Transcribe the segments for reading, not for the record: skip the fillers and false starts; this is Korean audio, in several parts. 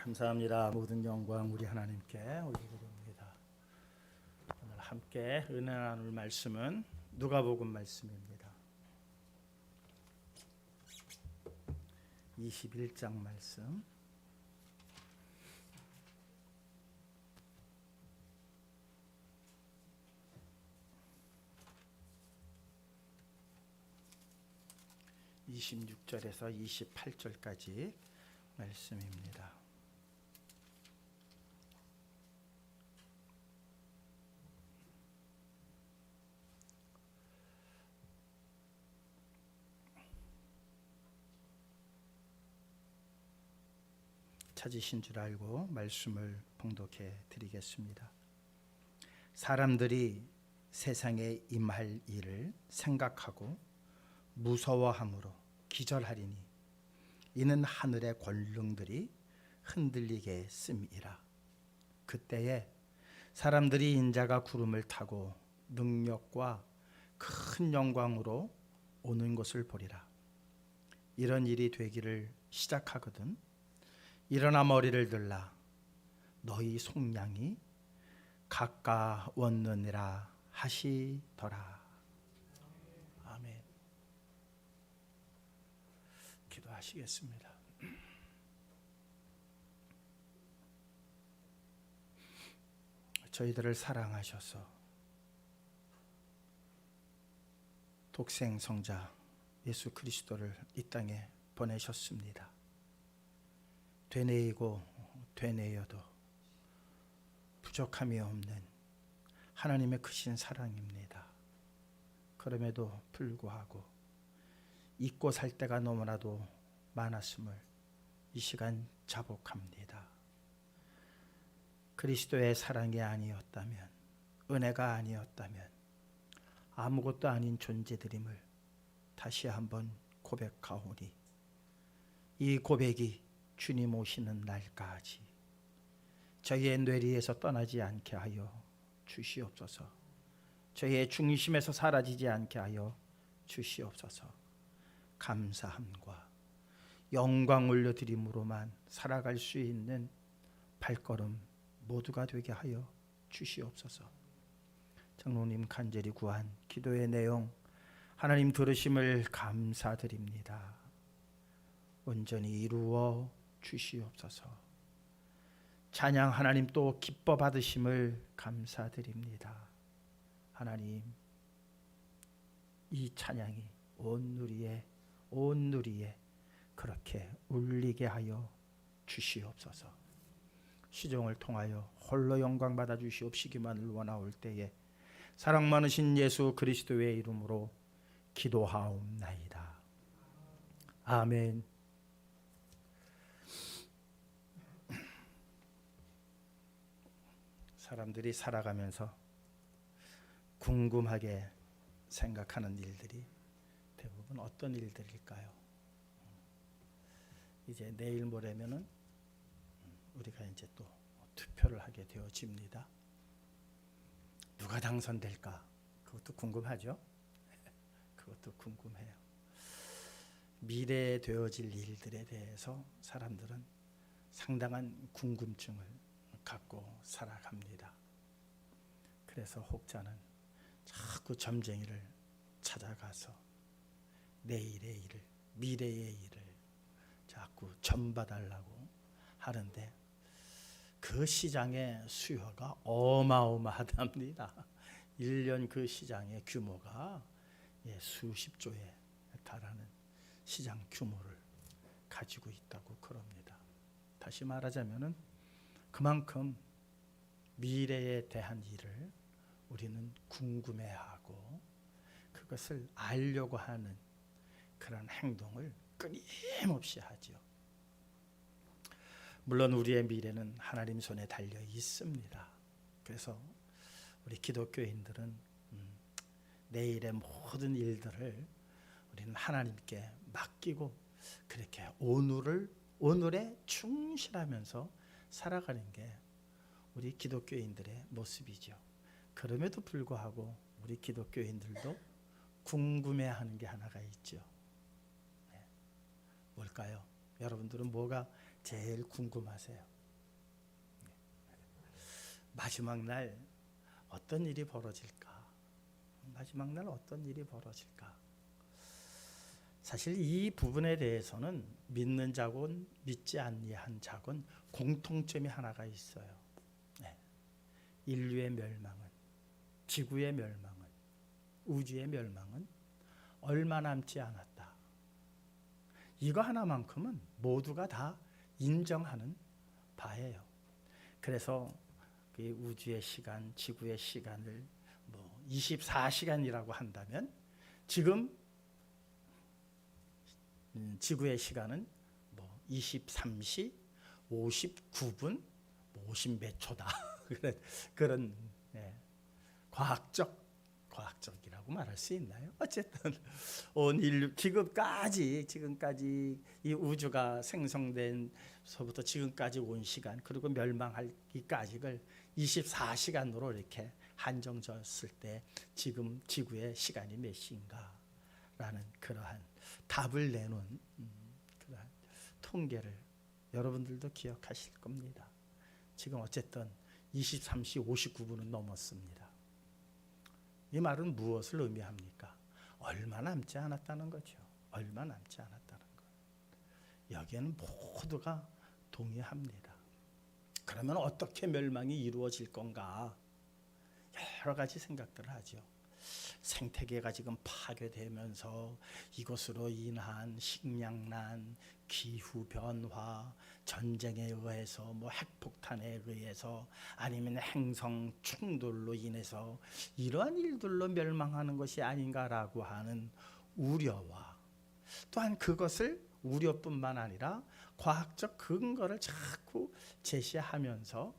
감사합니다. 모든 영광 우리 하나님께 올려드립니다. 오늘 함께 은혜 나눌 말씀은 누가복음 말씀입니다. 21장 말씀. (26절에서 28절까지) 말씀입니다. 찾으신 줄 알고 말씀을 봉독해 드리겠습니다. 사람들이 세상에 임할 일을 생각하고 무서워함으로 기절하리니 이는 하늘의 권능들이 흔들리게 씀이라. 그때에 사람들이 인자가 구름을 타고 능력과 큰 영광으로 오는 것을 보리라. 이런 일이 되기를 시작하거든 일어나 머리를 들라 너희 속량이 가까웠느니라 하시더라. 아멘. 기도하시겠습니다. 저희들을 사랑하셔서 독생 성자 예수 그리스도를 이 땅에 보내셨습니다. 되뇌이고 되뇌여도 부족함이 없는 하나님의 크신 사랑입니다. 그럼에도 불구하고 잊고 살 때가 너무나도 많았음을 이 시간 자복합니다. 그리스도의 사랑이 아니었다면, 은혜가 아니었다면 아무것도 아닌 존재들임을 다시 한번 고백하오니 이 고백이 주님 오시는 날까지 저희의 뇌리에서 떠나지 않게 하여 주시옵소서. 저희의 중심에서 사라지지 않게 하여 주시옵소서. 감사함과 영광 올려드림으로만 살아갈 수 있는 발걸음 모두가 되게 하여 주시옵소서. 장로님 간절히 구한 기도의 내용 하나님 들으심을 감사드립니다. 온전히 이루어 주시옵소서. 찬양 하나님 또 기뻐 받으심을 감사드립니다. 하나님 이 찬양이 온 누리에 그렇게 울리게 하여 주시옵소서. 시종을 통하여 홀로 영광 받아 주시옵시기만을 원하올 때에 사랑 많으신 예수 그리스도의 이름으로 기도하옵나이다. 아멘. 사람들이 살아가면서 궁금하게 생각하는 일들이 대부분 어떤 일들일까요? 이제 내일 모레면은 우리가 이제 또 투표를 하게 되어집니다. 누가 당선될까? 그것도 궁금하죠? 그것도 궁금해요. 미래에 되어질 일들에 대해서 사람들은 상당한 궁금증을 갖고 살아갑니다. 그래서 혹자는 자꾸 점쟁이를 찾아가서 내일의 일을, 미래의 일을 자꾸 점봐달라고 하는데 그 시장의 수요가 어마어마하답니다. 1년 그 시장의 규모가 수십조에 달하는 시장 규모를 가지고 있다고 그럽니다. 다시 말하자면은 그만큼 미래에 대한 일을 우리는 궁금해하고 그것을 알려고 하는 그런 행동을 끊임없이 하죠. 물론 우리의 미래는 하나님 손에 달려 있습니다. 그래서 우리 기독교인들은 내일의 모든 일들을 우리는 하나님께 맡기고 그렇게 오늘에 충실하면서 살아가는 게 우리 기독교인들의 모습이죠. 그럼에도 불구하고 우리 기독교인들도 궁금해하는 게 하나가 있죠. 뭘까요? 여러분들은 뭐가 제일 궁금하세요? 마지막 날 어떤 일이 벌어질까? 마지막 날 어떤 일이 벌어질까? 사실 이 부분에 대해서는 믿는 자군 믿지 아니한 자군 공통점이 하나가 있어요. 네. 인류의 멸망은, 지구의 멸망은, 우주의 멸망은 얼마 남지 않았다. 이거 하나만큼은 모두가 다 인정하는 바예요. 그래서 그 우주의 시간, 지구의 시간을 24시간이라고 한다면 지금 지구의 시간은 23시 59분 50 몇 초다. 그런 과학적이라고 말할 수 있나요? 어쨌든 온 인류 지금까지 이 우주가 생성된서부터 지금까지 온 시간 그리고 멸망하기까지를 24시간으로 이렇게 한정졌을 때 지금 지구의 시간이 몇 시인가라는 그러한 답을 내놓은 그러한 통계를 여러분들도 기억하실 겁니다. 지금 어쨌든 23시 59분은 넘었습니다. 이 말은 무엇을 의미합니까? 얼마 남지 않았다는 거죠. 얼마 남지 않았다는 것. 여기에는 모두가 동의합니다. 그러면 어떻게 멸망이 이루어질 건가? 여러 가지 생각들을 하죠. 생태계가 지금 파괴되면서 이것으로 인한 식량난, 기후변화, 전쟁에 의해서 핵폭탄에 의해서 아니면 행성 충돌로 인해서 이러한 일들로 멸망하는 것이 아닌가라고 하는 우려와 또한 그것을 우려뿐만 아니라 과학적 근거를 자꾸 제시하면서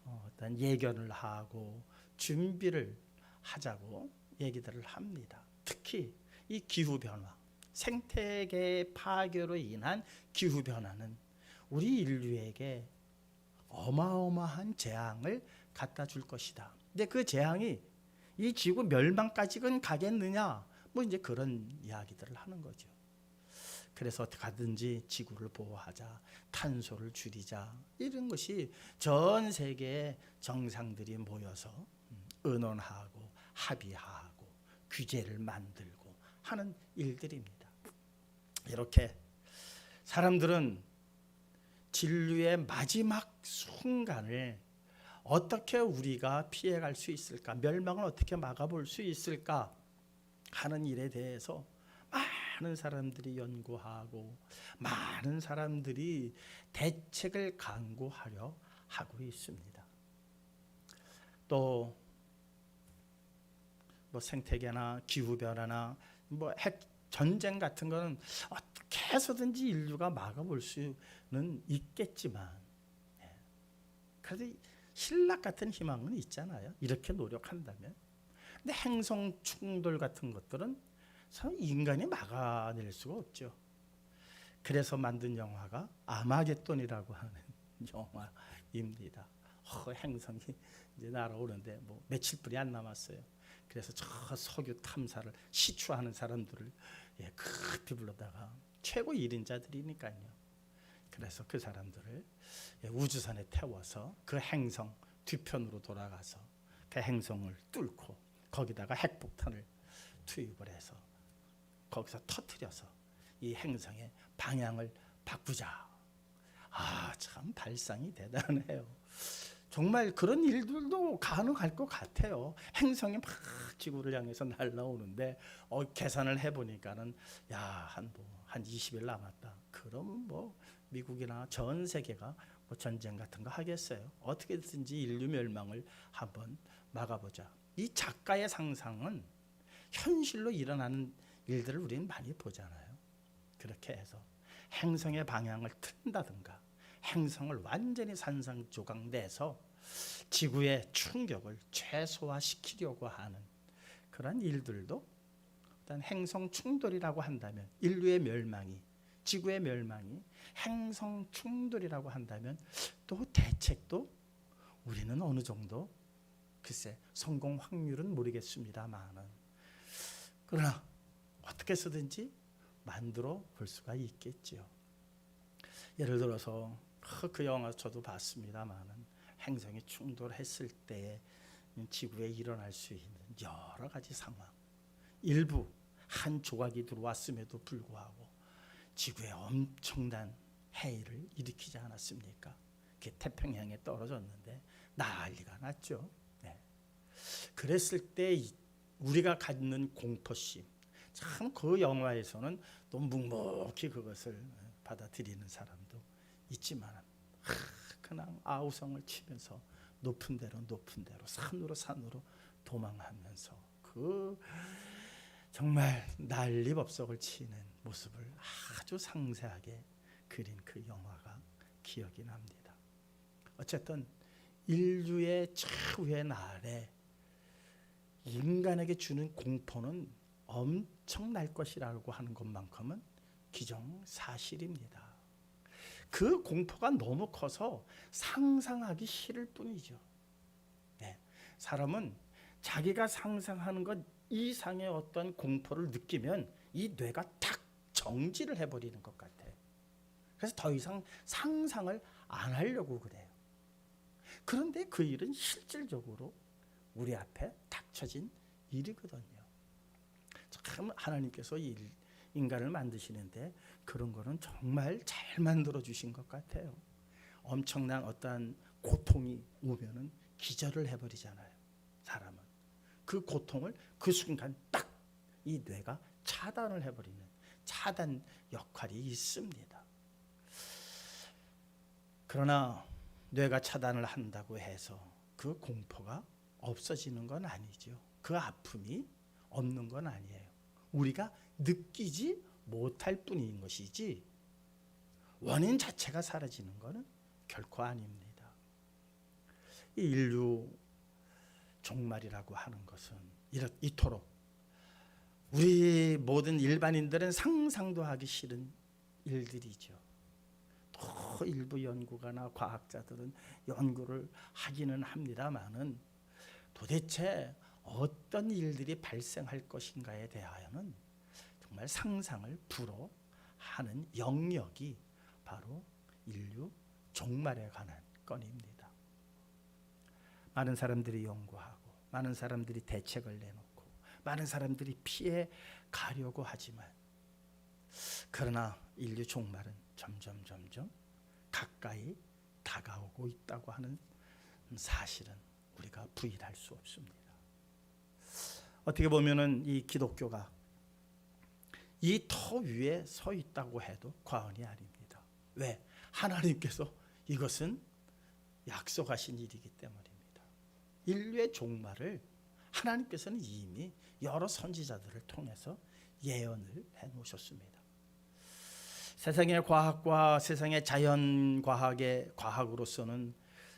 어떤 예견을 하고 준비를 하자고 얘기들을 합니다. 특히 이 기후변화, 생태계 파괴로 인한 기후변화는 우리 인류에게 어마어마한 재앙을 갖다 줄 것이다. 근데 그 재앙이 이 지구 멸망까지는 가겠느냐? 이제 그런 이야기들을 하는 거죠. 그래서 어떻게 하든지 지구를 보호하자, 탄소를 줄이자 이런 것이 전 세계의 정상들이 모여서 의논하고 합의하고 규제를 만들고 하는 일들입니다. 이렇게 사람들은 진류의 마지막 순간을 어떻게 우리가 피해갈 수 있을까, 멸망을 어떻게 막아볼 수 있을까 하는 일에 대해서 많은 사람들이 연구하고 많은 사람들이 대책을 강구하려 하고 있습니다. 또 생태계나 기후변화나 핵 전쟁 같은 거는 어떻게 해서든지 인류가 막아볼 수는 있겠지만 그래도 신락 같은 희망은 있잖아요. 이렇게 노력한다면. 근데 행성 충돌 같은 것들은 인간이 막아낼 수가 없죠. 그래서 만든 영화가 아마겟돈이라고 하는 영화입니다. 행성이 이제 날아오는데 며칠뿐이 안 남았어요. 그래서 저 석유 탐사를 시추하는 사람들을 급히 불러다가 최고 1인자들이니까요. 그래서 그 사람들을 우주선에 태워서 그 행성 뒤편으로 돌아가서 그 행성을 뚫고 거기다가 핵폭탄을 투입을 해서 거기서 터뜨려서 이 행성의 방향을 바꾸자. 참 발상이 대단해요. 정말 그런 일들도 가능할 것 같아요. 행성이 막 지구를 향해서 날아오는데 계산을 해보니까는 한 20일 남았다. 그럼 미국이나 전 세계가 전쟁 같은 거 하겠어요. 어떻게든지 인류 멸망을 한번 막아보자. 이 작가의 상상은 현실로 일어나는 일들을 우리는 많이 보잖아요. 그렇게 해서 행성의 방향을 튼다든가 행성을 완전히 산산조각내서 지구의 충격을 최소화시키려고 하는 그런 일들도 일단 행성 충돌이라고 한다면 인류의 멸망이 지구의 멸망이 행성 충돌이라고 한다면 또 대책도 우리는 어느 정도 글쎄 성공 확률은 모르겠습니다만은 그러나 어떻게 해서든지 만들어 볼 수가 있겠죠. 예를 들어서 그 영화 저도 봤습니다만은 행성이 충돌했을 때 지구에 일어날 수 있는 여러 가지 상황, 일부 한 조각이 들어왔음에도 불구하고 지구에 엄청난 해일을 일으키지 않았습니까? 그게 태평양에 떨어졌는데 난리가 났죠. 네. 그랬을 때 우리가 갖는 공포심, 참 그 영화에서는 또 묵묵히 그것을 받아들이는 사람도 있지만 그냥 아우성을 치면서 높은 데로 산으로 도망하면서 그 정말 난리법석을 치는 모습을 아주 상세하게 그린 그 영화가 기억이 납니다. 어쨌든 인류의 최후의 날에 인간에게 주는 공포는 엄청날 것이라고 하는 것만큼은 기정사실입니다. 그 공포가 너무 커서 상상하기 싫을 뿐이죠. 네. 사람은 자기가 상상하는 것 이상의 어떤 공포를 느끼면 이 뇌가 탁 정지를 해버리는 것 같아요. 그래서 더 이상 상상을 안 하려고 그래요. 그런데 그 일은 실질적으로 우리 앞에 닥쳐진 일이거든요. 참 하나님께서 인간을 만드시는데 그런 거는 정말 잘 만들어 주신 것 같아요. 엄청난 어떠한 고통이 오면은 기절을 해버리잖아요. 사람은 그 고통을 그 순간 딱 이 뇌가 차단을 해버리는 차단 역할이 있습니다. 그러나 뇌가 차단을 한다고 해서 그 공포가 없어지는 건 아니죠. 그 아픔이 없는 건 아니에요. 우리가 느끼지 못할 뿐인 것이지 원인 자체가 사라지는 것은 결코 아닙니다. 이 인류 종말이라고 하는 것은 이토록 우리 모든 일반인들은 상상도 하기 싫은 일들이죠. 또 일부 연구가나 과학자들은 연구를 하기는 합니다만은 도대체 어떤 일들이 발생할 것인가에 대하여는 정말 상상을 불허하는 영역이 바로 인류 종말에 관한 건입니다. 많은 사람들이 연구하고 많은 사람들이 대책을 내놓고 많은 사람들이 피해 가려고 하지만 그러나 인류 종말은 점점 가까이 다가오고 있다고 하는 사실은 우리가 부인할 수 없습니다. 어떻게 보면은 이 기독교가 이 터 위에 서 있다고 해도 과언이 아닙니다. 왜? 하나님께서 이것은 약속하신 일이기 때문입니다. 인류의 종말을 하나님께서는 이미 여러 선지자들을 통해서 예언을 해놓으셨습니다. 세상의 과학과 세상의 과학으로서는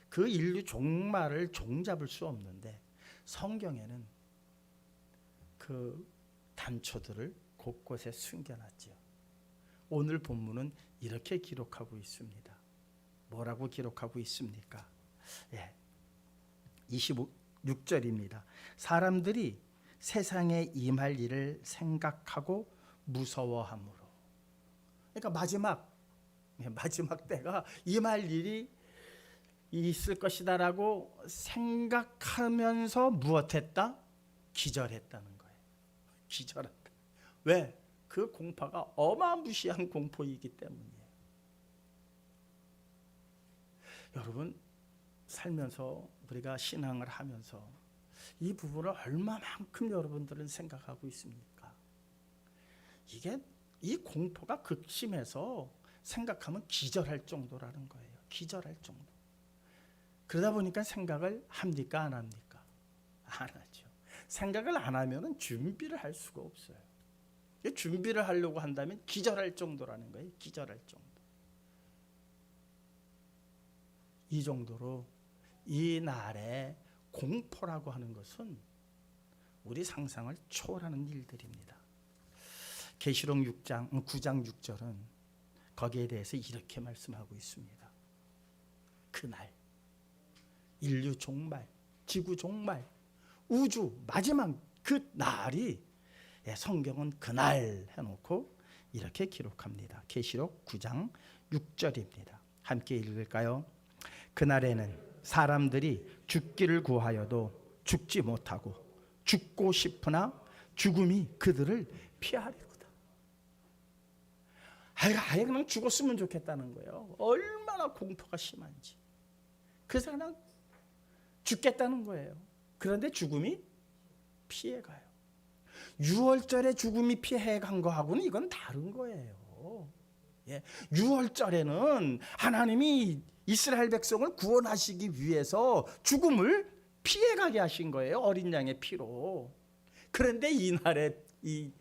그 인류 종말을 종잡을 수 없는데 성경에는 그 단초들을 곳곳에 숨겨놨죠. 오늘 본문은 이렇게 기록하고 있습니다. 뭐라고 기록하고 있습니까? 26절입니다. 사람들이 세상에 임할 일을 생각하고 무서워함으로. 그러니까 마지막 때가 임할 일이 있을 것이다라고 생각하면서 무엇했다? 기절했다는 거예요. 기절했다. 왜? 그 공포가 어마무시한 공포이기 때문이에요. 여러분 살면서 우리가 신앙을 하면서 이 부분을 얼마만큼 여러분들은 생각하고 있습니까? 이 공포가 극심해서 생각하면 기절할 정도라는 거예요. 기절할 정도. 그러다 보니까 생각을 합니까? 안 합니까? 안 하죠. 생각을 안 하면 준비를 할 수가 없어요. 준비를 하려고 한다면 기절할 정도라는 거예요. 기절할 정도. 이 정도로 이 날의 공포라고 하는 것은 우리 상상을 초월하는 일들입니다. 계시록 9장 6절은 거기에 대해서 이렇게 말씀하고 있습니다. 그날 인류 종말, 지구 종말, 우주 마지막 그 날이 성경은 그날 해놓고 이렇게 기록합니다. 계시록 9장 6절입니다. 함께 읽을까요? 그날에는 사람들이 죽기를 구하여도 죽지 못하고 죽고 싶으나 죽음이 그들을 피하리로다. 아예 그냥 죽었으면 좋겠다는 거예요. 얼마나 공포가 심한지. 그래서 그냥 죽겠다는 거예요. 그런데 죽음이 피해가요. 6월절에 죽음이 피해간 거하고는 이건 다른 거예요. 예, 6월절에는 하나님이 이스라엘 백성을 구원하시기 위해서 죽음을 피해가게 하신 거예요. 어린 양의 피로. 그런데 이날의 이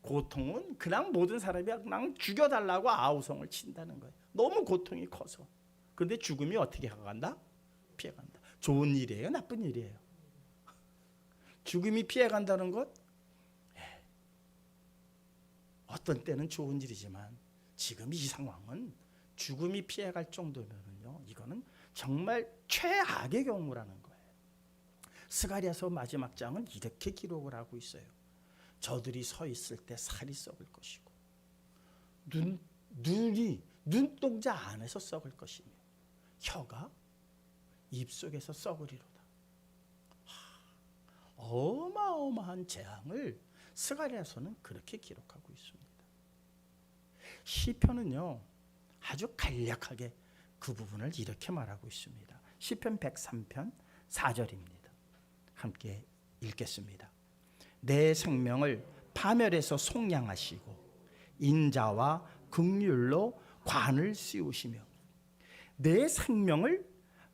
고통은 그냥 모든 사람이 그냥 죽여달라고 아우성을 친다는 거예요. 너무 고통이 커서. 그런데 죽음이 어떻게 간다? 피해간다. 좋은 일이에요? 나쁜 일이에요? 죽음이 피해간다는 것, 어떤 때는 좋은 일이지만 지금 이 상황은 죽음이 피해갈 정도면요, 이거는 정말 최악의 경우라는 거예요. 스가랴서 마지막 장은 이렇게 기록을 하고 있어요. 저들이 서 있을 때 살이 썩을 것이고 눈이 눈동자 안에서 썩을 것이며 혀가 입속에서 썩으리로다. 어마어마한 재앙을 스가랴서는 그렇게 기록하고 있습니다. 시편은요 아주 간략하게 그 부분을 이렇게 말하고 있습니다. 시편 103편 4절입니다. 함께 읽겠습니다. 내 생명을 파멸해서 속량하시고 인자와 긍휼로 관을 씌우시며, 내 생명을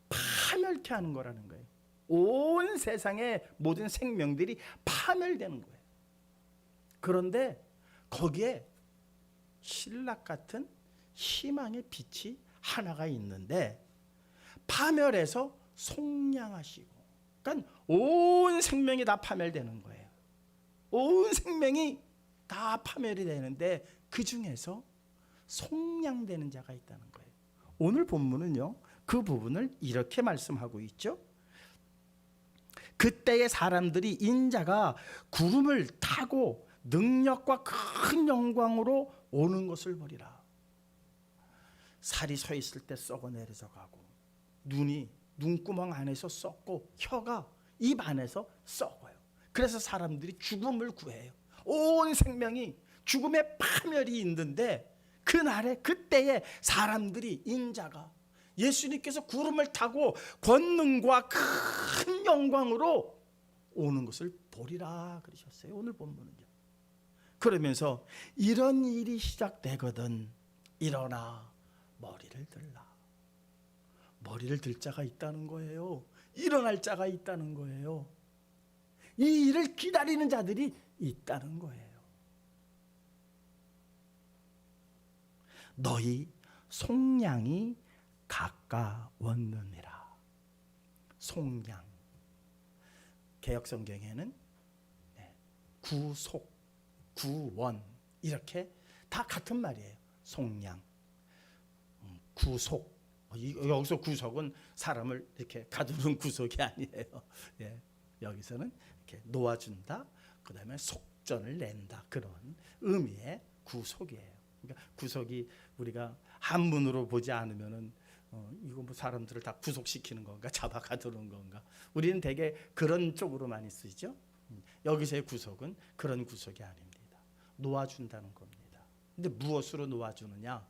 파멸케 하는 거라는 거예요. 온 세상의 모든 생명들이 파멸되는 거예요. 그런데 거기에 신락 같은 희망의 빛이 하나가 있는데, 파멸해서 속량하시고, 그러니까 온 생명이 다 파멸되는 거예요. 온 생명이 다 파멸이 되는데 그 중에서 속량되는 자가 있다는 거예요. 오늘 본문은요 그 부분을 이렇게 말씀하고 있죠. 그때의 사람들이 인자가 구름을 타고 능력과 큰 영광으로 오는 것을 보리라. 살이 서 있을 때 썩어 내려져 가고, 눈이 눈구멍 안에서 썩고 혀가 입 안에서 썩어요. 그래서 사람들이 죽음을 구해요. 온 생명이 죽음의 파멸이 있는데, 그날에 그때에 사람들이 인자가 예수님께서 구름을 타고 권능과 큰 영광으로 오는 것을 보리라 그러셨어요. 오늘 본문은요. 그러면서 이런 일이 시작되거든 일어나 머리를 들라. 머리를 들 자가 있다는 거예요. 일어날 자가 있다는 거예요. 이 일을 기다리는 자들이 있다는 거예요. 너희 속량이 가까웠느니라. 속량, 개역성경에는 구속, 구원 이렇게 다 같은 말이에요. 속량, 구속. 여기서 구속은 사람을 이렇게 가두는 구속이 아니에요. 예, 여기서는 이렇게 놓아준다, 그 다음에 속전을 낸다, 그런 의미의 구속이에요. 그러니까 구속이 우리가 한문으로 보지 않으면은 이거 뭐 사람들을 다 구속시키는 건가, 잡아 가두는 건가? 우리는 되게 그런 쪽으로 많이 쓰죠. 여기서의 구속은 그런 구속이 아닙니다. 놓아준다는 겁니다. 근데 무엇으로 놓아주느냐?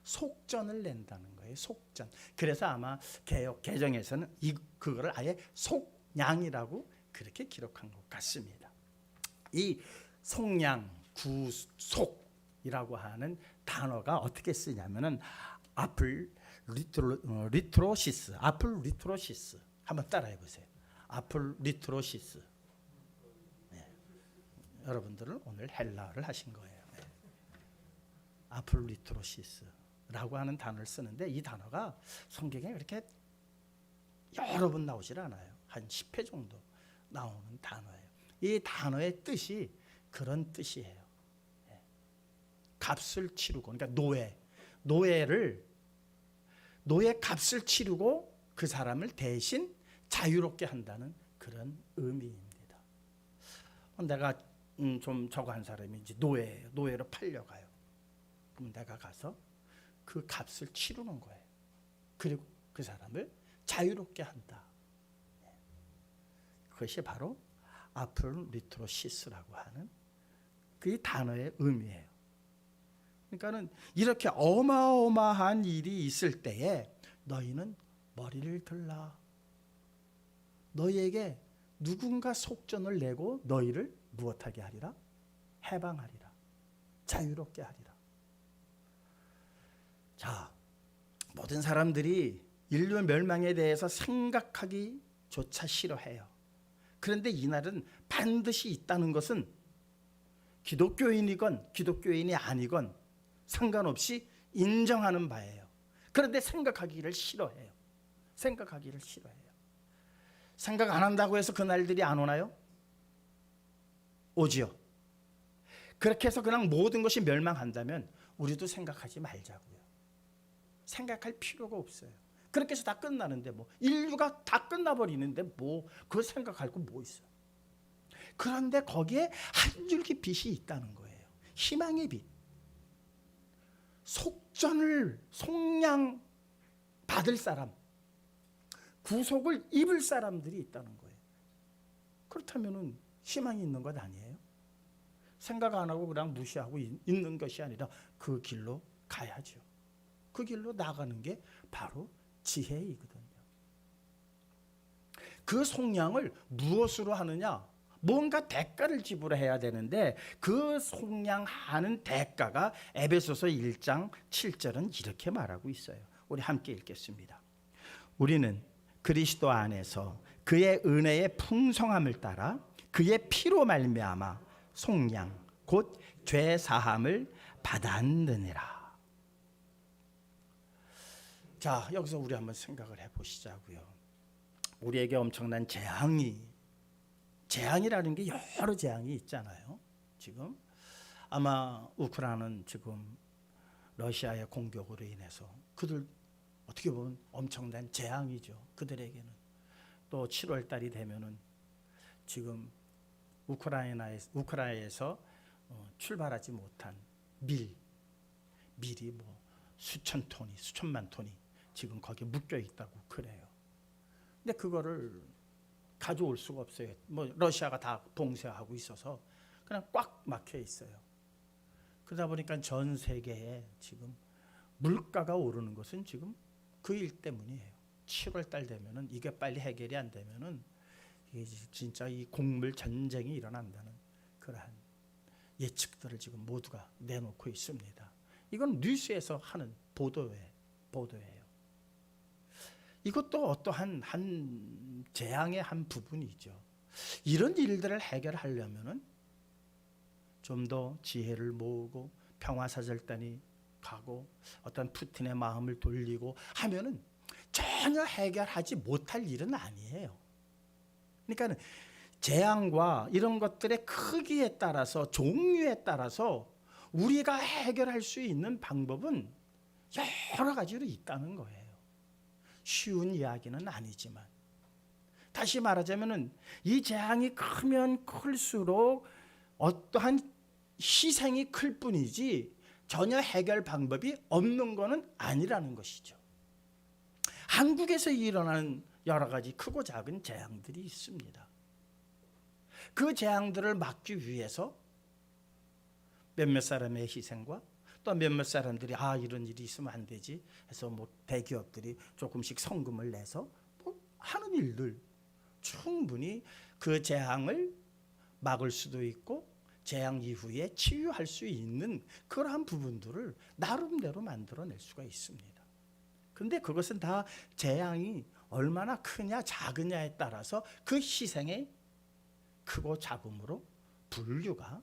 속전을 낸다는 거예요. 속전. 그래서 아마 개정에서는 그거를 아예 속량이라고 그렇게 기록한 것 같습니다. 이 속량, 구속이라고 하는 단어가 어떻게 쓰냐면은 앞을 리트로시스, 앞을 리트로시스 한번 따라해 보세요. 앞을 리트로시스. 네. 여러분들은 오늘 헬라어를 하신 거예요. 네. 앞을 리트로시스라고 하는 단어를 쓰는데, 이 단어가 성경에 그렇게 여러 번 나오질 않아요. 한 10회 정도 나오는 단어예요. 이 단어의 뜻이 그런 뜻이에요. 네. 값을 치르고, 그러니까 노예 값을 치르고 그 사람을 대신 자유롭게 한다는 그런 의미입니다. 내가 좀 저거 한 사람이 이제 노예로 팔려가요. 그럼 내가 가서 그 값을 치르는 거예요. 그리고 그 사람을 자유롭게 한다. 그것이 바로 아폴리트로시스라고 하는 그 단어의 의미예요. 그러니까는 이렇게 어마어마한 일이 있을 때에 너희는 머리를 들라. 너희에게 누군가 속전을 내고 너희를 무엇하게 하리라? 해방하리라. 자유롭게 하리라. 자, 모든 사람들이 인류 멸망에 대해서 생각하기조차 싫어해요. 그런데 이날은 반드시 있다는 것은 기독교인이건 기독교인이 아니건 상관없이 인정하는 바예요. 그런데 생각하기를 싫어해요. 생각하기를 싫어해요. 생각 안 한다고 해서 그 날들이 안 오나요? 오지요. 그렇게 해서 그냥 모든 것이 멸망한다면 우리도 생각하지 말자고요. 생각할 필요가 없어요. 그렇게 해서 다 끝나는데 뭐 인류가 다 끝나버리는데 뭐 그거 생각할 거 뭐 있어요. 그런데 거기에 한 줄기 빛이 있다는 거예요. 희망의 빛. 속량 받을 사람, 구속을 입을 사람들이 있다는 거예요. 그렇다면 희망이 있는 것 아니에요? 생각 안 하고 그냥 무시하고 있는 것이 아니라 그 길로 가야죠. 그 길로 나가는 게 바로 지혜이거든요. 그 속량을 무엇으로 하느냐? 뭔가 대가를 지불해야 되는데 그 속량하는 대가가 에베소서 1장 7절은 이렇게 말하고 있어요. 우리 함께 읽겠습니다. 우리는 그리스도 안에서 그의 은혜의 풍성함을 따라 그의 피로 말미암아 속량 곧 죄 사함을 받았느니라. 자, 여기서 우리 한번 생각을 해보시자고요. 우리에게 엄청난 재앙이라는 게 여러 재앙이 있잖아요. 지금 아마 우크라이나는 지금 러시아의 공격으로 인해서 그들 어떻게 보면 엄청난 재앙이죠. 그들에게는. 또 7월 달이 되면은 지금 우크라이나에서 출발하지 못한 밀이 뭐 수천 톤이 수천만 톤이 지금 거기에 묶여 있다고 그래요. 근데 그거를 가져올 수가 없어요. 뭐 러시아가 다 봉쇄하고 있어서 그냥 꽉 막혀 있어요. 그러다 보니까 전 세계에 지금 물가가 오르는 것은 지금 그 일 때문이에요. 7월 달 되면은 이게 빨리 해결이 안 되면은 이게 진짜 이 곡물 전쟁이 일어난다는 그러한 예측들을 지금 모두가 내놓고 있습니다. 이건 뉴스에서 하는 보도예요. 이것도 어떠한 한 재앙의 한 부분이죠. 이런 일들을 해결하려면은 좀 더 지혜를 모으고 평화사절단이 가고 어떤 푸틴의 마음을 돌리고 하면은 전혀 해결하지 못할 일은 아니에요. 그러니까 재앙과 이런 것들의 크기에 따라서 종류에 따라서 우리가 해결할 수 있는 방법은 여러 가지로 있다는 거예요. 쉬운 이야기는 아니지만 다시 말하자면은 이 재앙이 크면 클수록 어떠한 희생이 클 뿐이지 전혀 해결 방법이 없는 것은 아니라는 것이죠. 한국에서 일어나는 여러 가지 크고 작은 재앙들이 있습니다. 그 재앙들을 막기 위해서 몇몇 사람의 희생과 또 몇몇 사람들이 이런 일이 있으면 안 되지 해서 뭐 대기업들이 조금씩 성금을 내서 뭐 하는 일들 충분히 그 재앙을 막을 수도 있고 재앙 이후에 치유할 수 있는 그러한 부분들을 나름대로 만들어낼 수가 있습니다. 그런데 그것은 다 재앙이 얼마나 크냐 작으냐에 따라서 그 희생의 크고 작음으로 분류가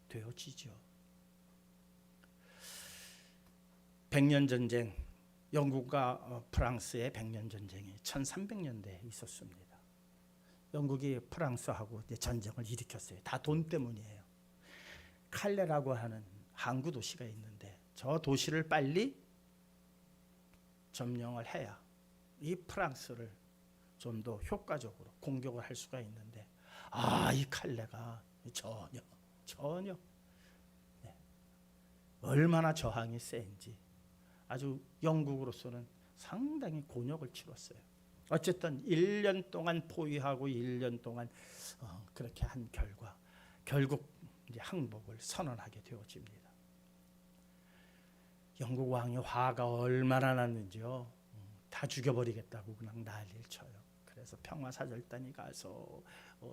되어지죠. 백년 전쟁, 영국과 프랑스의 백년 전쟁이 1300년대에 있었습니다. 영국이 프랑스하고 전쟁을 일으켰어요. 다 돈 때문이에요. 칼레라고 하는 항구 도시가 있는데 저 도시를 빨리 점령을 해야 이 프랑스를 좀 더 효과적으로 공격을 할 수가 있는데 이 칼레가 전혀 얼마나 저항이 센지 아주 영국으로서는 상당히 곤욕을 치렀어요. 어쨌든 1년 동안 포위하고 1년 동안 그렇게 한 결과 결국 이제 항복을 선언하게 되어집니다. 영국 왕의 화가 얼마나 났는지요. 다 죽여버리겠다고 그냥 난리를 쳐요. 그래서 평화사절단이 가서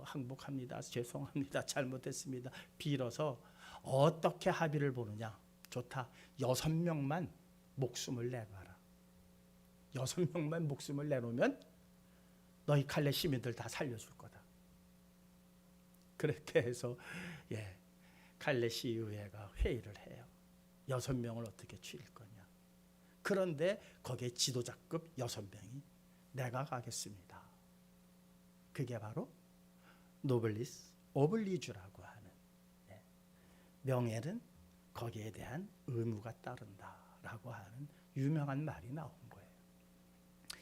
항복합니다. 죄송합니다. 잘못했습니다. 빌어서 어떻게 합의를 보느냐. 좋다. 6명만 목숨을 내놔라. 6명만 목숨을 내놓으면 너희 칼레 시민들 다 살려줄 거다. 그렇게 해서 칼레 시의회가 회의를 해요. 6명을 어떻게 죽일 거냐. 그런데 거기에 지도자급 6명이 내가 가겠습니다. 그게 바로 노블리스 오블리주라고 하는, 명예는 거기에 대한 의무가 따른다라고 하는 유명한 말이 나온 거예요.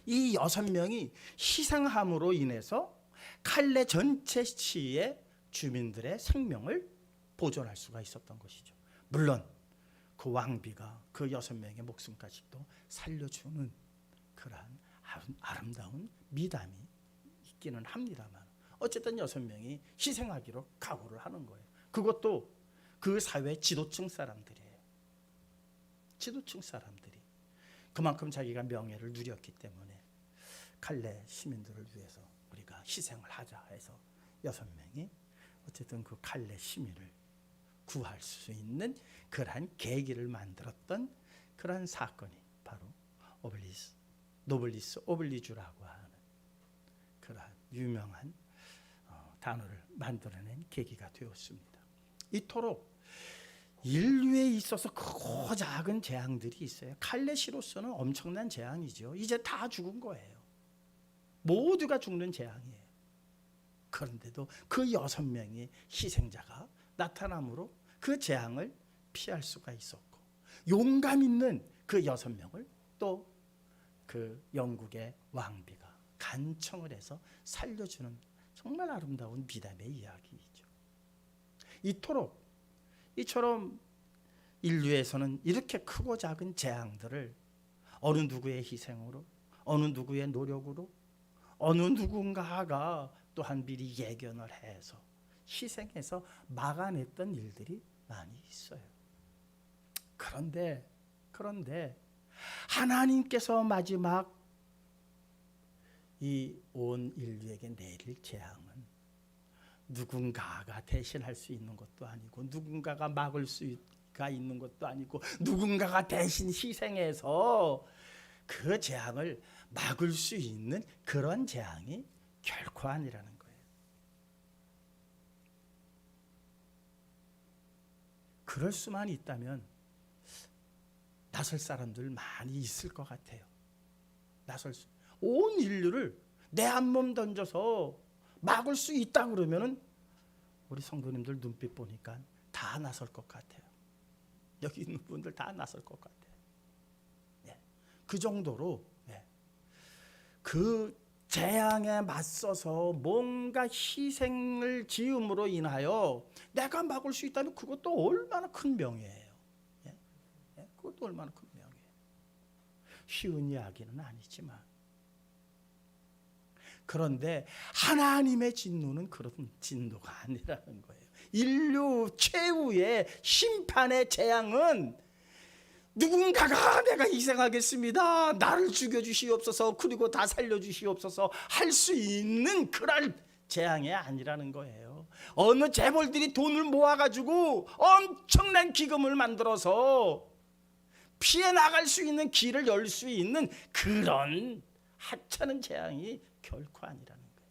이 6명이 희생함으로 인해서 칼레 전체 시의 주민들의 생명을 보존할 수가 있었던 것이죠. 물론 그 왕비가 그 6명의 목숨까지도 살려주는 그러한 아름다운 미담이 있기는 합니다만, 어쨌든 6명이 희생하기로 각오를 하는 거예요. 그것도 그 사회 지도층 사람들이에요. 지도층 사람들이 그만큼 자기가 명예를 누렸기 때문에 칼레 시민들을 위해서 우리가 희생을 하자 해서 6명이 어쨌든 그 칼레 시민을 구할 수 있는 그러한 계기를 만들었던 그러한 사건이 바로 노블리스 오블리주라고 하는 그러한 유명한 단어를 만들어낸 계기가 되었습니다. 이토록 인류에 있어서 크고 작은 재앙들이 있어요. 칼레시로서는 엄청난 재앙이죠. 이제 다 죽은 거예요. 모두가 죽는 재앙이에요. 그런데도 그 6명의 희생자가 나타남으로 그 재앙을 피할 수가 있었고, 용감 있는 그 6명을 또 그 영국의 왕비가 간청을 해서 살려주는 정말 아름다운 미담의 이야기이죠. 이처럼 인류에서는 이렇게 크고 작은 재앙들을 어느 누구의 희생으로, 어느 누구의 노력으로, 어느 누군가가 또한 미리 예견을 해서 희생해서 막아냈던 일들이 많이 있어요. 그런데 하나님께서 마지막 이 온 인류에게 내릴 재앙은 누군가가 대신할 수 있는 것도 아니고, 누군가가 막을 수가 있는 것도 아니고, 누군가가 대신 희생해서 그 재앙을 막을 수 있는 그런 재앙이 결코 아니라는 거예요. 그럴 수만 있다면 나설 사람들 많이 있을 것 같아요. 온 인류를 내 한 몸 던져서 막을 수 있다 그러면은 우리 성도님들 눈빛 보니까 다 나설 것 같아요. 여기 있는 분들 다 나설 것 같아요. 그 정도로 그 재앙에 맞서서 뭔가 희생을 지음으로 인하여 내가 막을 수 있다면 그것도 얼마나 큰 명예예요. 그것도 얼마나 큰 명예예요. 쉬운 이야기는 아니지만, 그런데 하나님의 진노는 그런 진노가 아니라는 거예요. 인류 최후의 심판의 재앙은 누군가가 내가 희생하겠습니다, 나를 죽여주시옵소서, 그리고 다 살려주시옵소서 할 수 있는 그럴 재앙이 아니라는 거예요. 어느 재벌들이 돈을 모아가지고 엄청난 기금을 만들어서 피해 나갈 수 있는 길을 열 수 있는 그런 하찮은 재앙이 결코 아니라는 거예요.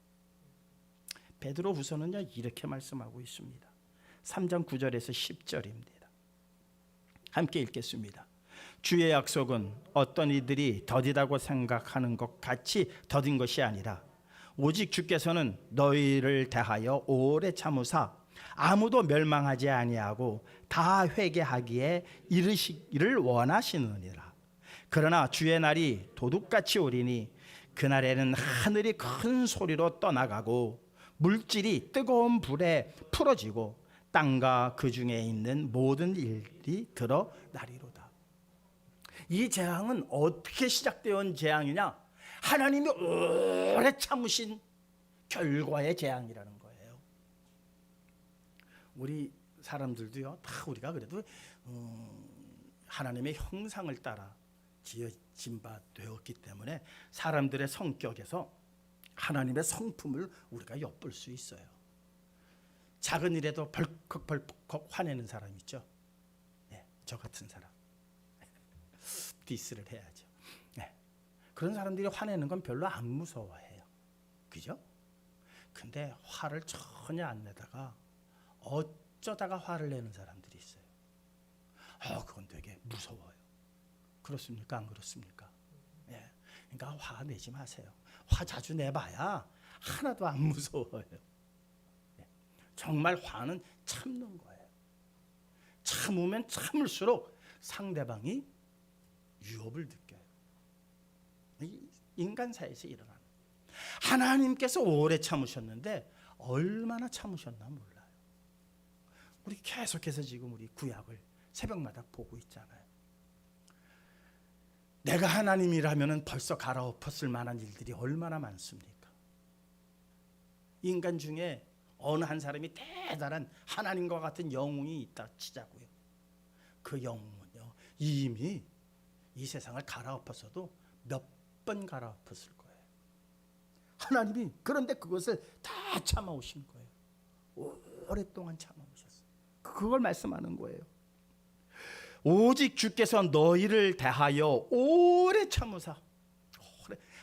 베드로후서는요 이렇게 말씀하고 있습니다. 3장 9절에서 10절입니다. 함께 읽겠습니다. 주의 약속은 어떤 이들이 더디다고 생각하는 것 같이 더딘 것이 아니라 오직 주께서는 너희를 대하여 오래 참으사 아무도 멸망하지 아니하고 다 회개하기에 이르시기를 원하시느니라. 그러나 주의 날이 도둑같이 오리니 그날에는 하늘이 큰 소리로 떠나가고 물질이 뜨거운 불에 풀어지고 땅과 그 중에 있는 모든 일이 드러나리로다. 이 재앙은 어떻게 시작되어 온 재앙이냐? 하나님이 오래 참으신 결과의 재앙이라는 거예요. 우리 사람들도요, 다 우리가 그래도 하나님의 형상을 따라 지어진 바 되었기 때문에 사람들의 성격에서 하나님의 성품을 우리가 엿볼 수 있어요. 작은 일에도 벌컥벌컥 화내는 사람 있죠. 네, 저 같은 사람 디스를 해야죠. 네, 그런 사람들이 화내는 건 별로 안 무서워해요. 그죠? 근데 화를 전혀 안 내다가 어쩌다가 화를 내는 사람들이 있어요. 그건 되게 무서워요. 그렇습니까? 안 그렇습니까? 예. 그러니까 화 내지 마세요. 화 자주 내봐야 하나도 안 무서워요. 예. 정말 화는 참는 거예요. 참으면 참을수록 상대방이 유혹을 느껴요. 인간사에서 일어나는. 하나님께서 오래 참으셨는데 얼마나 참으셨나 몰라요. 우리 계속해서 지금 우리 구약을 새벽마다 보고 있잖아요. 내가 하나님이라면 벌써 갈아엎었을 만한 일들이 얼마나 많습니까? 인간 중에 어느 한 사람이 대단한 하나님과 같은 영웅이 있다 치자고요. 그 영웅은요, 이미 이 세상을 갈아엎었어도 몇 번 갈아엎었을 거예요. 하나님이 그런데 그것을 다 참아오신 거예요. 오랫동안 참아오셨어요. 그걸 말씀하는 거예요. 오직 주께서 너희를 대하여 오래 참으사.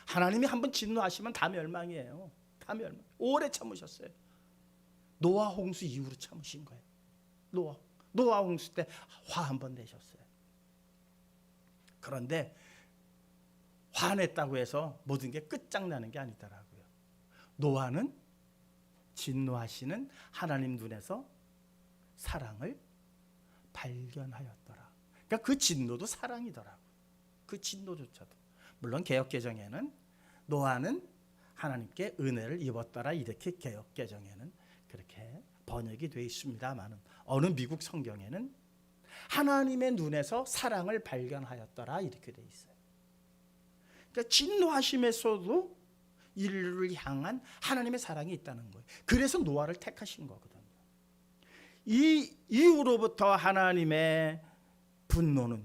하나님이 한번 진노하시면 다 멸망이에요. 다 멸망. 오래 참으셨어요. 노아 홍수 이후로 참으신 거예요. 노아 홍수 때 화 한 번 내셨어요. 그런데 화냈다고 해서 모든 게 끝장나는 게 아니더라고요. 노아는 진노하시는 하나님 눈에서 사랑을 발견하였더라. 그러니까 그 진노도 사랑이더라고요. 그 진노조차도. 물론 개역개정에는 노아는 하나님께 은혜를 입었더라, 이렇게 개역개정에는 그렇게 번역이 되어 있습니다만 어느 미국 성경에는 하나님의 눈에서 사랑을 발견하였더라, 이렇게 되어 있어요. 그러니까 진노하심에서도 인류를 향한 하나님의 사랑이 있다는 거예요. 그래서 노아를 택하신 거거든요. 이 이후로부터 하나님의 분노는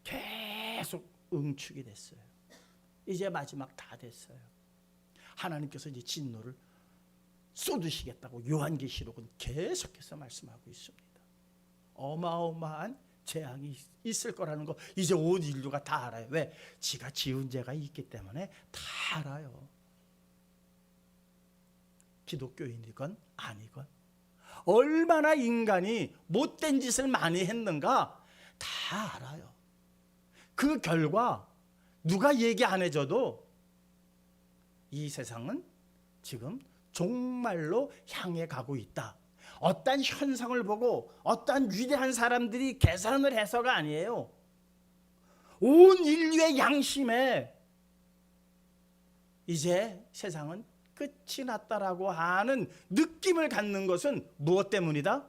계속 응축이 됐어요. 이제 마지막 다 됐어요. 하나님께서 이제 진노를 쏟으시겠다고 요한계시록은 계속해서 말씀하고 있습니다. 어마어마한 재앙이 있을 거라는 거 이제 온 인류가 다 알아요. 왜? 지가 지은 죄가 있기 때문에 다 알아요. 기독교인이건 아니건 얼마나 인간이 못된 짓을 많이 했는가 다 알아요. 그 결과 누가 얘기 안 해줘도 이 세상은 지금 종말로 향해 가고 있다. 어떤 현상을 보고 어떤 위대한 사람들이 계산을 해서가 아니에요. 온 인류의 양심에 이제 세상은 끝이 났다라고 하는 느낌을 갖는 것은 무엇 때문이다?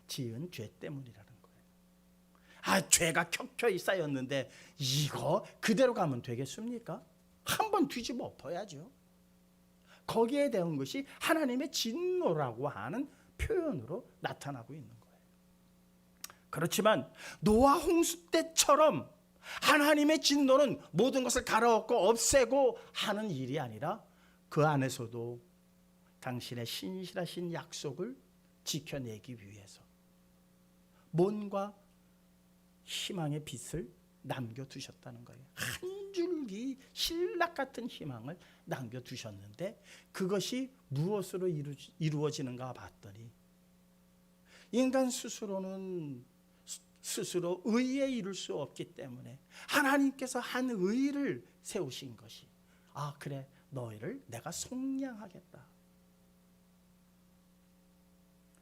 지은 죄 때문이라는 거예요. 죄가 켜켜이 쌓였는데 이거 그대로 가면 되겠습니까? 한번 뒤집어 엎어야죠. 거기에 대한 것이 하나님의 진노라고 하는 표현으로 나타나고 있는 거예요. 그렇지만 노아 홍수 때처럼 하나님의 진노는 모든 것을 갈아엎고 없애고 하는 일이 아니라 그 안에서도 당신의 신실하신 약속을 지켜내기 위해서 뭔가 희망의 빛을 남겨두셨다는 거예요. 한 줄기 신락 같은 희망을 남겨두셨는데 그것이 무엇으로 이루어지는가 봤더니 인간 스스로는 스스로 의에 이룰 수 없기 때문에 하나님께서 한 의를 세우신 것이 그래 너희를 내가 속량하겠다.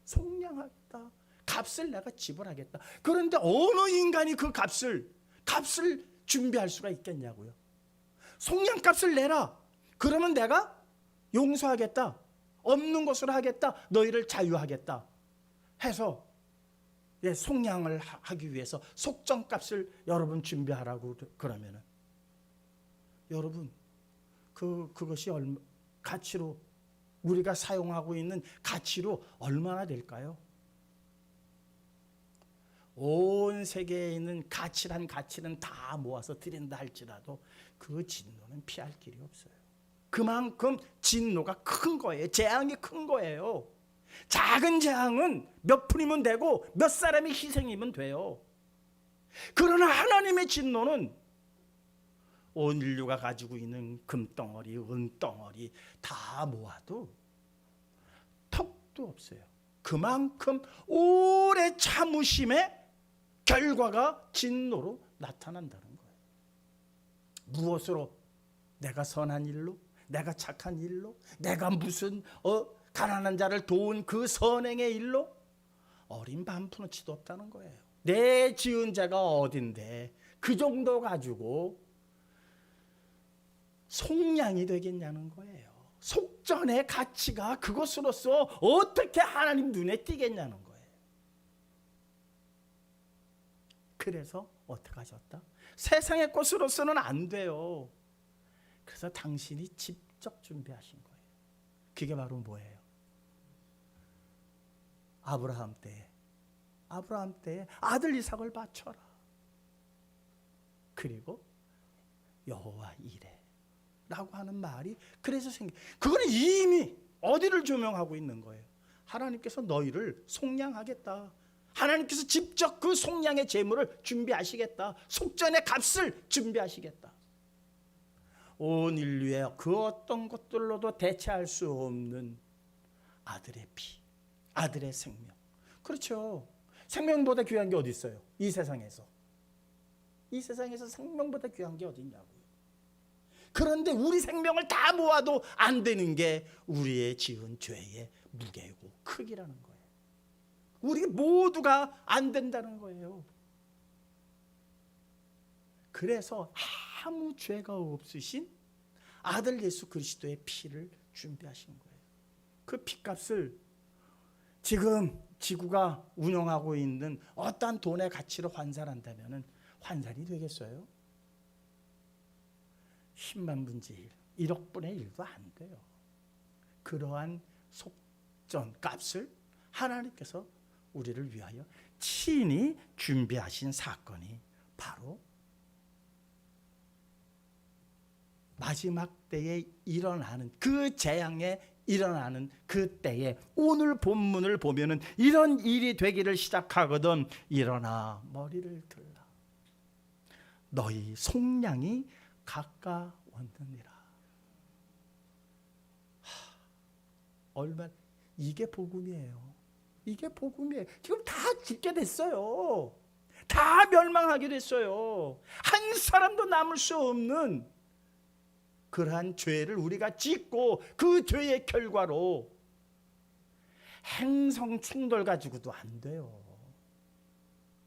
속량하겠다. 값을 내가 지불하겠다. 그런데 어느 인간이 그 값을 준비할 수가 있겠냐고요. 속량값을 내라. 그러면 내가 용서하겠다. 없는 것으로 하겠다. 너희를 자유하겠다. 해서 속량을 하기 위해서 속정값을 여러분 준비하라고 그러면은 여러분 그것이 가치로 우리가 사용하고 있는 가치로 얼마나 될까요? 온 세계에 있는 가치는 다 모아서 드린다 할지라도 그 진노는 피할 길이 없어요. 그만큼 진노가 큰 거예요. 재앙이 큰 거예요. 작은 재앙은 몇 푼이면 되고 몇 사람의 희생이면 돼요. 그러나 하나님의 진노는 온 인류가 가지고 있는 금덩어리, 은덩어리 다 모아도 턱도 없어요. 그만큼 오래 참으심의 결과가 진노로 나타난다는 거예요. 무엇으로? 내가 선한 일로? 내가 착한 일로? 내가 무슨 가난한 자를 도운 그 선행의 일로? 어린 반푼어치도 없다는 거예요. 내 지은 죄가 어딘데 그 정도 가지고 속량이 되겠냐는 거예요. 속전의 가치가 그것으로서 어떻게 하나님 눈에 띄겠냐는 거예요. 그래서 어떻게 하셨다? 세상의 것으로서는 안 돼요. 그래서 당신이 직접 준비하신 거예요. 그게 바로 뭐예요? 아브라함 때에 아들 이삭을 바쳐라. 그리고 여호와 이레 라고 하는 말이 그래서 그거는 이미 어디를 조명하고 있는 거예요? 하나님께서 너희를 속량하겠다. 하나님께서 직접 그 속량의 제물을 준비하시겠다. 속전의 값을 준비하시겠다. 온 인류의 그 어떤 것들로도 대체할 수 없는 아들의 피, 아들의 생명. 그렇죠. 생명보다 귀한 게 어디 있어요? 이 세상에서 생명보다 귀한 게 어디 있냐고요. 그런데 우리 생명을 다 모아도 안 되는 게 우리의 지은 죄의 무게고 크기라는 거예요. 우리 모두가 안 된다는 거예요. 그래서 아무 죄가 없으신 아들 예수 그리스도의 피를 준비하신 거예요. 그 피값을 지금 지구가 운영하고 있는 어떠한 돈의 가치로 환산한다면 환산이 되겠어요? 10만 분의 1, 1억 분의 1도 안 돼요. 그러한 속전 값을 하나님께서 우리를 위하여 친히 준비하신 사건이 바로 마지막 때에 일어나는 그 재앙에 일어나는 그때에 오늘 본문을 보면은 이런 일이 되기를 시작하거든. 일어나 머리를 들라. 너희 속량이 가까웠느니라. 얼마 이게 복음이에요. 이게 복음이에요. 지금 다 죽게 됐어요. 다 멸망하게 됐어요. 한 사람도 남을 수 없는 그러한 죄를 우리가 짓고 그 죄의 결과로 행성 충돌 가지고도 안 돼요.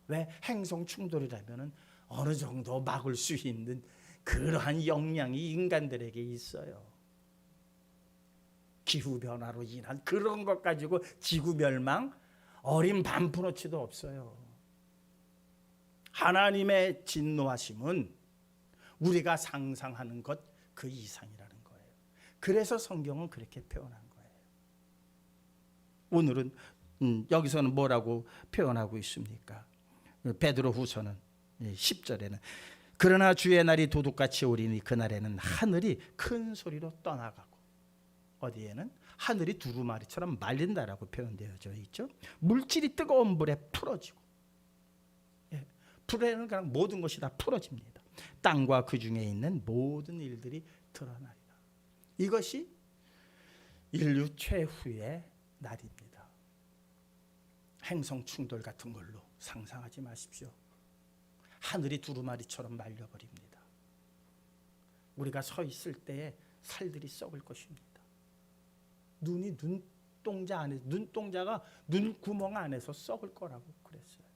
왜? 행성 충돌이라면 어느 정도 막을 수 있는 그러한 역량이 인간들에게 있어요. 기후변화로 인한 그런 것 가지고 지구멸망 어린 반푼어치도 없어요. 하나님의 진노하심은 우리가 상상하는 것 그 이상이라는 거예요. 그래서 성경은 그렇게 표현한 거예요. 오늘은 여기서는 뭐라고 표현하고 있습니까? 베드로 후서는 10절에는 그러나 주의 날이 도둑같이 오리니 그날에는 하늘이 큰 소리로 떠나가고 어디에는 하늘이 두루마리처럼 말린다라고 표현되어져 있죠. 물질이 뜨거운 불에 풀어지고 불에는 그냥 모든 것이 다 풀어집니다. 땅과 그 중에 있는 모든 일들이 드러나리라. 이것이 인류 최후의 날입니다. 행성 충돌 같은 걸로 상상하지 마십시오. 하늘이 두루마리처럼 말려버립니다. 우리가 서 있을 때에 살들이 썩을 것입니다. 눈이 눈동자가 눈구멍 안에서 썩을 거라고 그랬어요.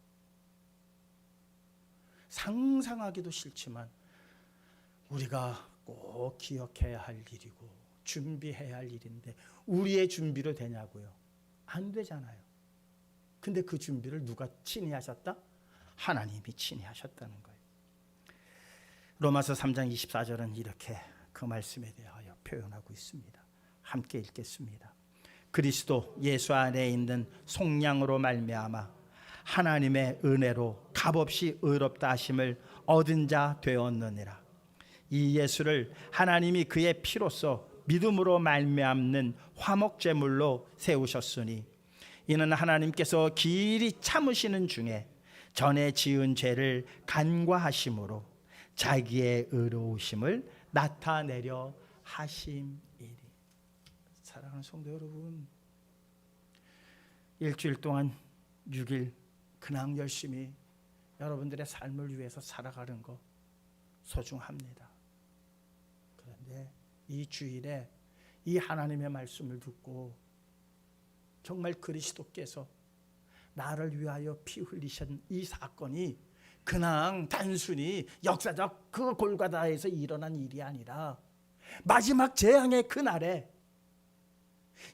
상상하기도 싫지만 우리가 꼭 기억해야 할 일이고 준비해야 할 일인데 우리의 준비로 되냐고요? 안 되잖아요. 근데 그 준비를 누가 친히 하셨다? 하나님이 친히 하셨다는 거예요. 로마서 3장 24절은 이렇게 그 말씀에 대하여 표현하고 있습니다. 함께 읽겠습니다. 그리스도 예수 안에 있는 속량으로 말미암아 하나님의 은혜로 값없이 의롭다 하심을 얻은 자 되었느니라. 이 예수를 하나님이 그의 피로써 믿음으로 말미암는 화목제물로 세우셨으니 이는 하나님께서 길이 참으시는 중에 전에 지은 죄를 간과하심으로 자기의 의로우심을 나타내려 하심이니. 사랑하는 성도 여러분, 일주일 동안 6일 그냥 열심히 여러분들의 삶을 위해서 살아가는 거 소중합니다. 그런데 이 주일에 이 하나님의 말씀을 듣고 정말 그리스도께서 나를 위하여 피 흘리신 이 사건이 그냥 단순히 역사적 그 골고다에서 일어난 일이 아니라 마지막 재앙의 그날에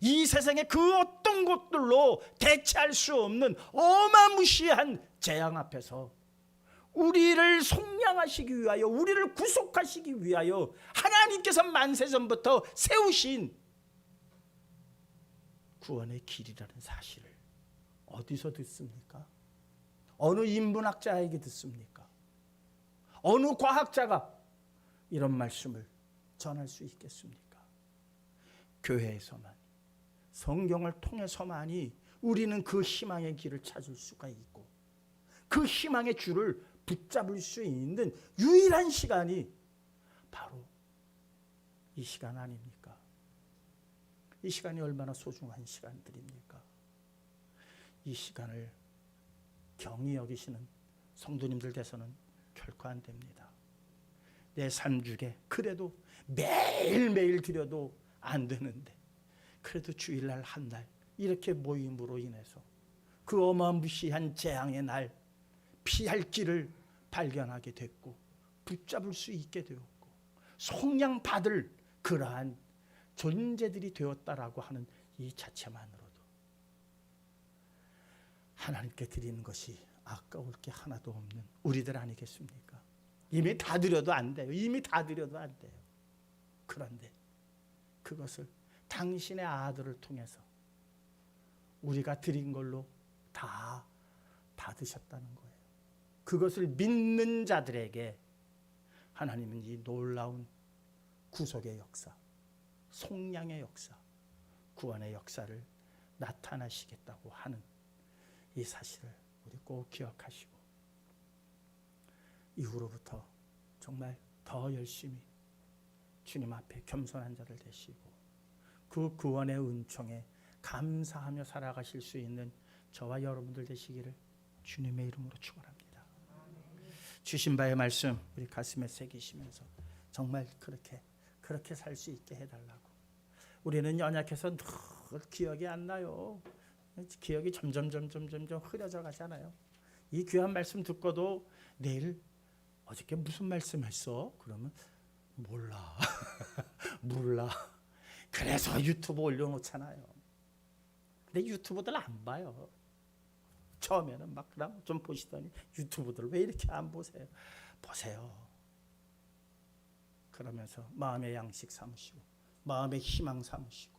이 세상의 그 어떤 것들로 대체할 수 없는 어마무시한 재앙 앞에서 우리를 속량하시기 위하여, 우리를 구속하시기 위하여 하나님께서 만세전부터 세우신 구원의 길이라는 사실을 어디서 듣습니까? 어느 인문학자에게 듣습니까? 어느 과학자가 이런 말씀을 전할 수 있겠습니까? 교회에서만, 성경을 통해서만이 우리는 그 희망의 길을 찾을 수가 있고 그 희망의 줄을 붙잡을 수 있는 유일한 시간이 바로 이 시간 아닙니까? 이 시간이 얼마나 소중한 시간들입니까? 이 시간을 경히 여기시는 성도님들 돼서는 결코 안 됩니다. 내 삶 중에 그래도 매일매일 드려도 안 되는데 그래도 주일날 한 날 이렇게 모임으로 인해서 그 어마무시한 재앙의 날 피할 길을 발견하게 됐고 붙잡을 수 있게 되었고 속량받을 그러한 존재들이 되었다라고 하는 이 자체만으로도 하나님께 드리는 것이 아까울 게 하나도 없는 우리들 아니겠습니까? 이미 다 드려도 안 돼요. 이미 다 드려도 안 돼요. 그런데 그것을 당신의 아들을 통해서 우리가 드린 걸로 다 받으셨다는 거예요. 그것을 믿는 자들에게 하나님은 이 놀라운 구속의 역사, 속량의 역사, 구원의 역사를 나타나시겠다고 하는 이 사실을 우리 꼭 기억하시고 이후로부터 정말 더 열심히 주님 앞에 겸손한 자를 되시고 그 구원의 은총에 감사하며 살아가실 수 있는 저와 여러분들 되시기를 주님의 이름으로 축원합니다. 주신 바의 말씀 우리 가슴에 새기시면서 정말 그렇게 살 수 있게 해달라고. 우리는 연약해서 늘 기억이 안 나요. 기억이 점점 흐려져 가잖아요. 이 귀한 말씀 듣고도 내일 어저께 무슨 말씀했어? 그러면 몰라. 몰라. 그래서 유튜브 올려놓잖아요. 근데 유튜브들 안 봐요. 처음에는 막 그럼 좀 보시더니 유튜브들 왜 이렇게 안 보세요? 보세요. 그러면서 마음의 양식 삼으시고 마음의 희망 삼으시고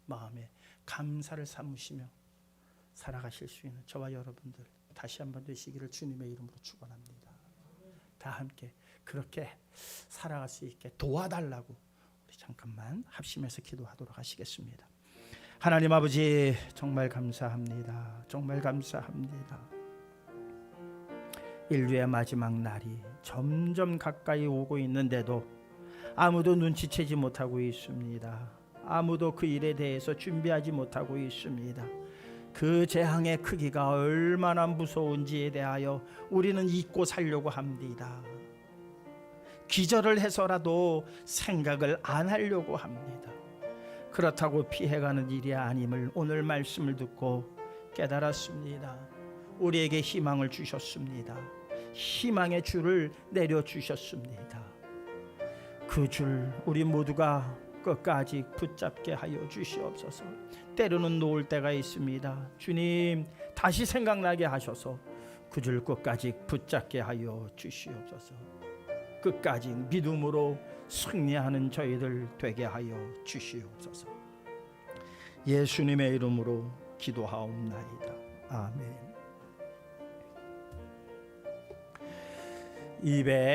마음의 감사를 삼으시며 살아가실 수 있는 저와 여러분들 다시 한번 되시기를 주님의 이름으로 축원합니다. 다 함께 그렇게 살아갈 수 있게 도와달라고 우리 잠깐만 합심해서 기도하도록 하시겠습니다. 하나님 아버지 정말 감사합니다. 정말 감사합니다. 인류의 마지막 날이 점점 가까이 오고 있는데도 아무도 눈치채지 못하고 있습니다. 아무도 그 일에 대해서 준비하지 못하고 있습니다. 그 재앙의 크기가 얼마나 무서운지에 대하여 우리는 잊고 살려고 합니다. 기절을 해서라도 생각을 안 하려고 합니다. 그렇다고 피해가는 일이 아님을 오늘 말씀을 듣고 깨달았습니다. 우리에게 희망을 주셨습니다. 희망의 줄을 내려주셨습니다. 그 줄 우리 모두가 끝까지 붙잡게 하여 주시옵소서. 때로는 놓을 때가 있습니다. 주님 다시 생각나게 하셔서 그 줄 끝까지 붙잡게 하여 주시옵소서. 끝까지 믿음으로 승리하는 저희들 되게 하여 주시옵소서. 예수님의 이름으로 기도하옵나이다. 아멘. 200